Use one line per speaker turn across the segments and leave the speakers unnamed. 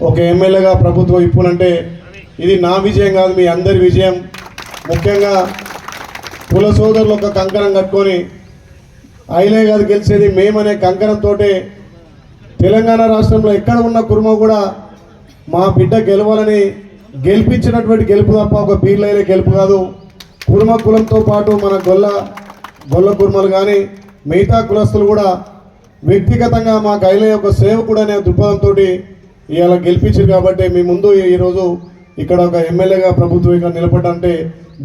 ఒక ఎమ్మెల్యేగా ప్రభుత్వం ఇప్పునంటే ఇది నా విజయం కాదు, మీ అందరి విజయం. ముఖ్యంగా కుల సోదరులు ఒక కంకణం కట్టుకొని అయిలే కాదు గెలిచేది మేమనే కంకణంతో తెలంగాణ రాష్ట్రంలో ఎక్కడ ఉన్న కుర్మ కూడా మా బిడ్డ గెలవాలని గెలిపించినటువంటి గెలుపు తప్ప ఒక బీర్లైలే గెలుపు కాదు. కుర్మ కులంతో పాటు మన గొల్ల కుర్మలు కానీ మిగతా కులస్తులు కూడా వ్యక్తిగతంగా మా గైలే ఒక సేవకుడు అనే దృక్పథంతో ఇవాళ గెలిపించారు. కాబట్టి మీ ముందు ఈరోజు ఇక్కడ ఒక ఎమ్మెల్యేగా ప్రభుత్వం ఇక్కడ నిలబడ్డంటే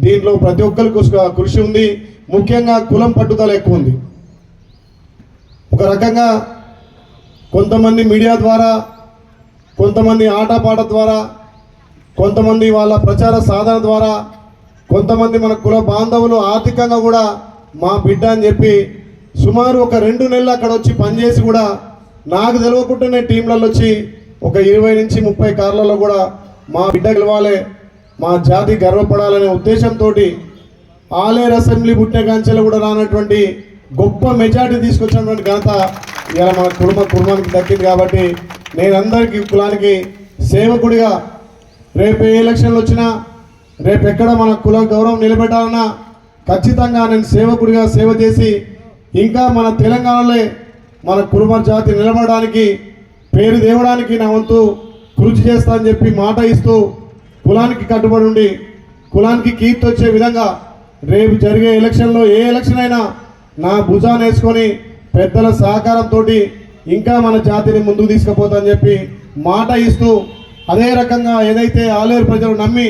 దీంట్లో ప్రతి ఒక్కరికి కృషి ఉంది. ముఖ్యంగా కులం పట్టుదల ఎక్కువ ఉంది. ఒక రకంగా కొంతమంది మీడియా ద్వారా, కొంతమంది ఆటపాట ద్వారా, కొంతమంది వాళ్ళ ప్రచార సాధన ద్వారా, కొంతమంది మన కుల బాంధవులు ఆర్థికంగా కూడా మా బిడ్డ అని చెప్పి సుమారు ఒక 2 నెలలు అక్కడ వచ్చి పనిచేసి కూడా నాకు తెలియకుండానే టీంలలో వచ్చి ఒక 20 నుంచి 30 కార్లలో కూడా మా బిడ్డ గెలవాలి, మా జాతి గర్వపడాలనే ఉద్దేశంతో ఆలేరు అసెంబ్లీ పుట్టిన కాంచెలు కూడా రానటువంటి గొప్ప మెజార్టీ తీసుకొచ్చినటువంటి ఘనత ఇలా మన కుటుంబానికి దక్కింది. కాబట్టి నేను అందరికీ కులానికి సేవకుడిగా రేపు ఏ ఎలక్షన్లు వచ్చినా, రేపు ఎక్కడ మన కుల గౌరవం నిలబెట్టాలన్నా ఖచ్చితంగా నేను సేవకుడిగా సేవ చేసి ఇంకా మన తెలంగాణలో మన కుర్మ జాతి నిలబడడానికి, పేరు తేవడానికి నా వంతు కృషి చేస్తా అని చెప్పి మాట ఇస్తూ కులానికి కట్టుబడి ఉండి కులానికి కీర్తి వచ్చే విధంగా రేపు జరిగే ఎలక్షన్లో ఏ ఎలక్షన్ అయినా నా భుజాన్ని వేసుకొని పెద్దల సహకారంతో ఇంకా మన జాతిని ముందుకు తీసుకుపోతా అని చెప్పి మాట ఇస్తూ, అదే రకంగా ఏదైతే ఆలేరు ప్రజలు నమ్మి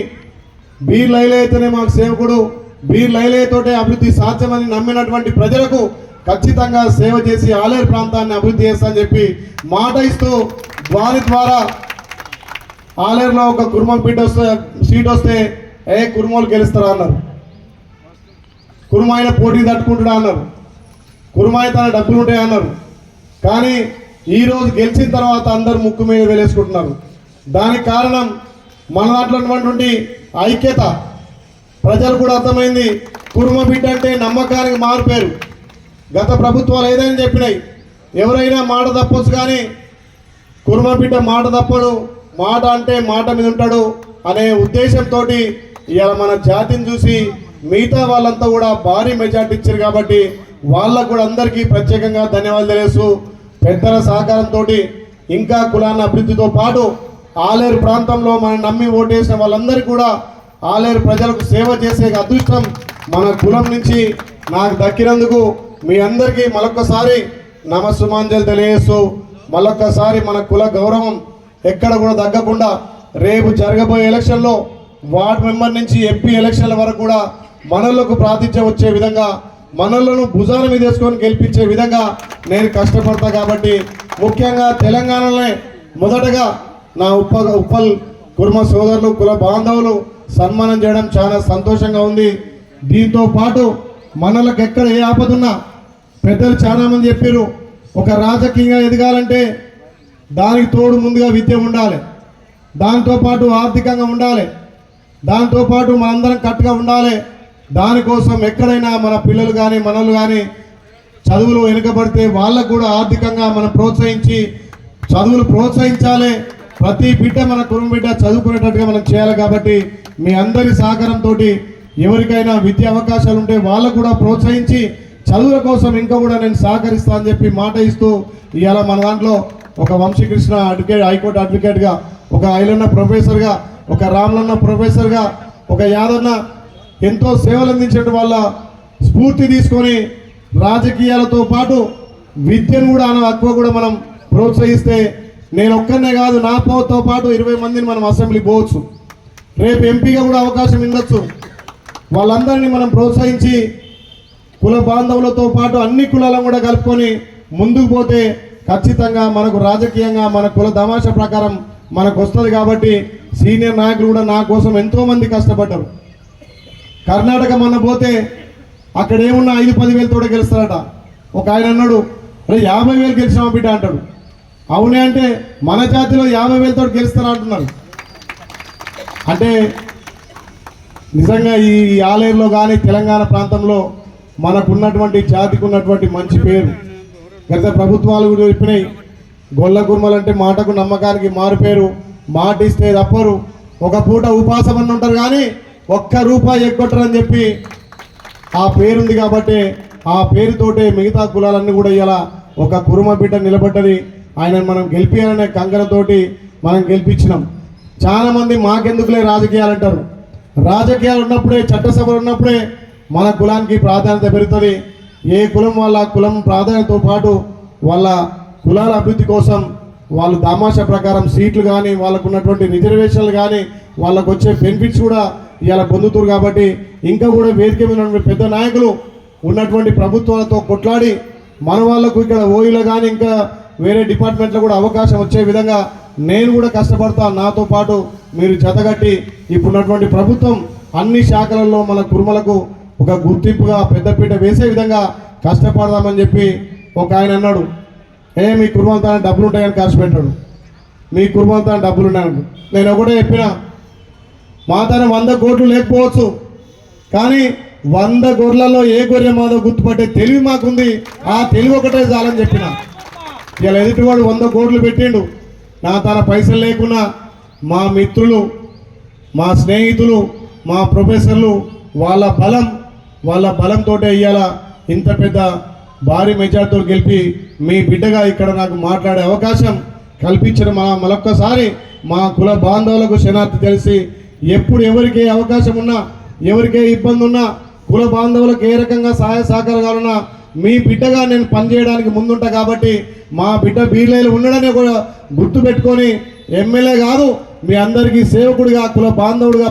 బీర్ లైలే అయితేనే మాకు సేవకుడు, బీర్ లైలేతోటే అభివృద్ధి సాధ్యమని నమ్మినటువంటి ప్రజలకు ఖచ్చితంగా సేవ చేసి ఆలేరు ప్రాంతాన్ని అభివృద్ధి చేస్తా అని చెప్పి మాట ఇస్తూ వారి ద్వారా ఆలేరులో ఒక కుర్మ బిడ్డ సీట్ వస్తే కుర్మోలు గెలుస్తారా అన్నారు. కుర్మాయిన పోటీ తట్టుకుంటాడా అన్నారు. కుర్మాయి తన డబ్బులు ఉంటాయి అన్నారు. కానీ ఈరోజు గెలిచిన తర్వాత అందరు ముక్కు మీద వేలేసుకుంటున్నారు. దానికి కారణం మన దాంట్లో ఉన్నటువంటి ఐక్యత. ప్రజలు కూడా అర్థమైంది కుర్మ బిడ్డ అంటే నమ్మకానికి మారిపోయారు. గత ప్రభుత్వాలు ఏదైనా చెప్పినాయి, ఎవరైనా మాట తప్పొచ్చు కానీ కుర్మ బిడ్డ మాట తప్పడు, మాట అంటే మాట మీద ఉంటాడు అనే ఉద్దేశంతో ఇవాళ మన జాతిని చూసి మిగతా వాళ్ళంతా కూడా భారీ మెజార్టీ ఇచ్చారు. కాబట్టి వాళ్ళకు కూడా అందరికీ ప్రత్యేకంగా ధన్యవాదాలు తెలియజేస్తూ పెద్దల సహకారంతో ఇంకా కులాన్ని అభివృద్ధితో పాటు ఆలేరు ప్రాంతంలో మనం నమ్మి ఓటేసిన వాళ్ళందరికీ కూడా ఆలేరు ప్రజలకు సేవ చేసే అదృష్టం మన కులం నుంచి నాకు దక్కినందుకు మీ అందరికీ మరొకసారి నమస్సుమాంజలు తెలియజేస్తూ మరొకసారి మన కుల గౌరవం ఎక్కడ కూడా తగ్గకుండా రేపు జరగబోయే ఎలక్షన్లో వార్డు మెంబర్ నుంచి ఎంపీ ఎలక్షన్ల వరకు కూడా మనలకు ప్రాతినిధ్యం వచ్చే విధంగా, మనలను భుజాల మీద వేసుకొని గెలిపించే విధంగా నేను కష్టపడతా. కాబట్టి ముఖ్యంగా తెలంగాణలో మొదటగా నా ఉప్పల్ కుర్మ సోదరులు కుల బాంధవులు సన్మానం చేయడం చాలా సంతోషంగా ఉంది. దీంతో పాటు మనలకు ఎక్కడ ఏ ఆపదున్నా పెద్దలు చాలామంది చెప్పారు, ఒక రాజకీయంగా ఎదగాలంటే దానికి తోడు ముందుగా విద్య ఉండాలి, దాంతోపాటు ఆర్థికంగా ఉండాలి, దాంతోపాటు మనందరం కట్టుగా ఉండాలి. దానికోసం ఎక్కడైనా మన పిల్లలు కానీ మనలు కానీ చదువులు వెనుకబడితే వాళ్ళకు కూడా ఆర్థికంగా మనం ప్రోత్సహించి చదువులు ప్రోత్సహించాలి. ప్రతి బిడ్డ మన కుటుంబ బిడ్డ చదువుకునేటట్టుగా మనం చేయాలి. కాబట్టి మీ అందరి సహకారంతో ఎవరికైనా విద్యా అవకాశాలు ఉంటే వాళ్ళకు కూడా ప్రోత్సహించి చదువుల కోసం ఇంకా కూడా నేను సహకరిస్తా అని చెప్పి మాట ఇస్తూ ఇవాళ మన దాంట్లో ఒక వంశీకృష్ణ అడ్వకేట్, హైకోర్టు అడ్వకేట్గా, ఒక ఐలన్న ప్రొఫెసర్గా, ఒక రామలన్న ప్రొఫెసర్గా, ఒక యాదన్న ఎంతో సేవలు అందించడం వల్ల స్ఫూర్తి తీసుకొని రాజకీయాలతో పాటు విద్యను కూడా ఎక్కువ కూడా మనం ప్రోత్సహిస్తే నేను ఒక్కనే కాదు, నా పోతో పాటు 20 మందిని మనం అసెంబ్లీ పోవచ్చు, రేపు ఎంపీగా కూడా అవకాశం ఉండొచ్చు. వాళ్ళందరినీ మనం ప్రోత్సహించి కుల బాంధవులతో పాటు అన్ని కులాలను కూడా కలుపుకొని ముందుకు పోతే ఖచ్చితంగా మనకు రాజకీయంగా మన కుల తమాషా ప్రకారం మనకు వస్తుంది. కాబట్టి సీనియర్ నాయకులు కూడా నా కోసం ఎంతోమంది కష్టపడ్డారు. కర్ణాటక మొన్న పోతే అక్కడ ఏమున్నా 5-10 వేలతో గెలుస్తారట. ఒక ఆయన అన్నాడు, 50,000 గెలిచినామా బిడ్డ అంటాడు. అవునే అంటే మన జాతిలో 50,000తో గెలుస్తారా అంటున్నారు. అంటే నిజంగా ఈ ఆలేరులో కానీ తెలంగాణ ప్రాంతంలో మనకున్నటువంటి జాతికి ఉన్నటువంటి మంచి పేరు గత ప్రభుత్వాలు కూడా చెప్పినాయి. గొల్ల కుర్మలు అంటే మాటకు నమ్మకానికి మారు పేరు, మాట ఇస్తే తప్పరు, ఒక పూట ఉపాసం అని ఉంటారు కానీ ఒక్క రూపాయి ఎగ్గొట్టరని చెప్పి ఆ పేరుంది కాబట్టి ఆ పేరుతోటే మిగతా కులాలన్నీ కూడా ఇలా ఒక కురుమ బిడ్డ నిలబడ్డది. ఆయనను మనం గెలిపించాలనే కంకణతోటి మనం గెలిపించినాం. చాలామంది మాకెందుకులే రాజకీయాలు అంటారు. రాజకీయాలు ఉన్నప్పుడే, చట్టసభలు ఉన్నప్పుడే మన కులానికి ప్రాధాన్యత పెరుగుతుంది. ఏ కులం వాళ్ళ కులం ప్రాధాన్యతతో పాటు వాళ్ళ కులాల అభివృద్ధి కోసం వాళ్ళు దామాషా ప్రకారం సీట్లు కానీ, వాళ్ళకు ఉన్నటువంటి రిజర్వేషన్లు కానీ, వాళ్ళకు వచ్చే బెనిఫిట్స్ కూడా ఇలా పొందుతారు. కాబట్టి ఇంకా కూడా వేదిక మీద ఉన్నటువంటి పెద్ద నాయకులు ఉన్నటువంటి ప్రభుత్వాలతో కొట్లాడి మన వాళ్ళకు ఇక్కడ ఓయిలో కానీ ఇంకా వేరే డిపార్ట్మెంట్లో కూడా అవకాశం వచ్చే విధంగా నేను కూడా కష్టపడతాను. నాతో పాటు మీరు జతగట్టి ఇప్పుడున్నటువంటి ప్రభుత్వం అన్ని శాఖలలో మన కుర్మలకు ఒక గుర్తింపుగా పెద్దపీట వేసే విధంగా కష్టపడదామని చెప్పి ఒక ఆయన అన్నాడు. మీ కుర్మంతా డబ్బులు ఉంటాయని ఖర్చు పెట్టాడు, మీ కుర్మంతా డబ్బులు ఉన్నాయని. నేను ఒకటే చెప్పిన, మా తన 100 కోట్లు లేకపోవచ్చు కానీ 100 గొర్రెలలో ఏ గొర్రె మాదో గుర్తుపట్టే తెలివి మాకుంది. ఆ తెలివి ఒకటే చాలని చెప్పిన. ఇలా ఎదుటివాడు 100 కోట్లు పెట్టిండు, నా తన పైసలు లేకున్నా మా మిత్రులు, మా స్నేహితులు, మా ప్రొఫెసర్లు వాళ్ళ బలంతో ఇవాళ ఇంత పెద్ద భారీ మెజార్టీతో గెలిపి మీ బిడ్డగా ఇక్కడ నాకు మాట్లాడే అవకాశం కల్పించిన మరొక్కసారి మా కుల బాంధవులకు శనార్థి తెలిసి ఎప్పుడు ఎవరికి ఏ అవకాశం ఉన్నా, ఎవరికే ఇబ్బంది ఉన్నా, కుల బాంధవులకు ఏ రకంగా సహాయ సహకారాలున్నా మీ బిడ్డగా నేను పనిచేయడానికి ముందుంటా. కాబట్టి మా బిడ్డ బీర్లేలు ఉండడనే కూడా గుర్తుపెట్టుకొని ఎమ్మెల్యే కాదు, మీ అందరికీ సేవకుడిగా, కుల బాంధవుడిగా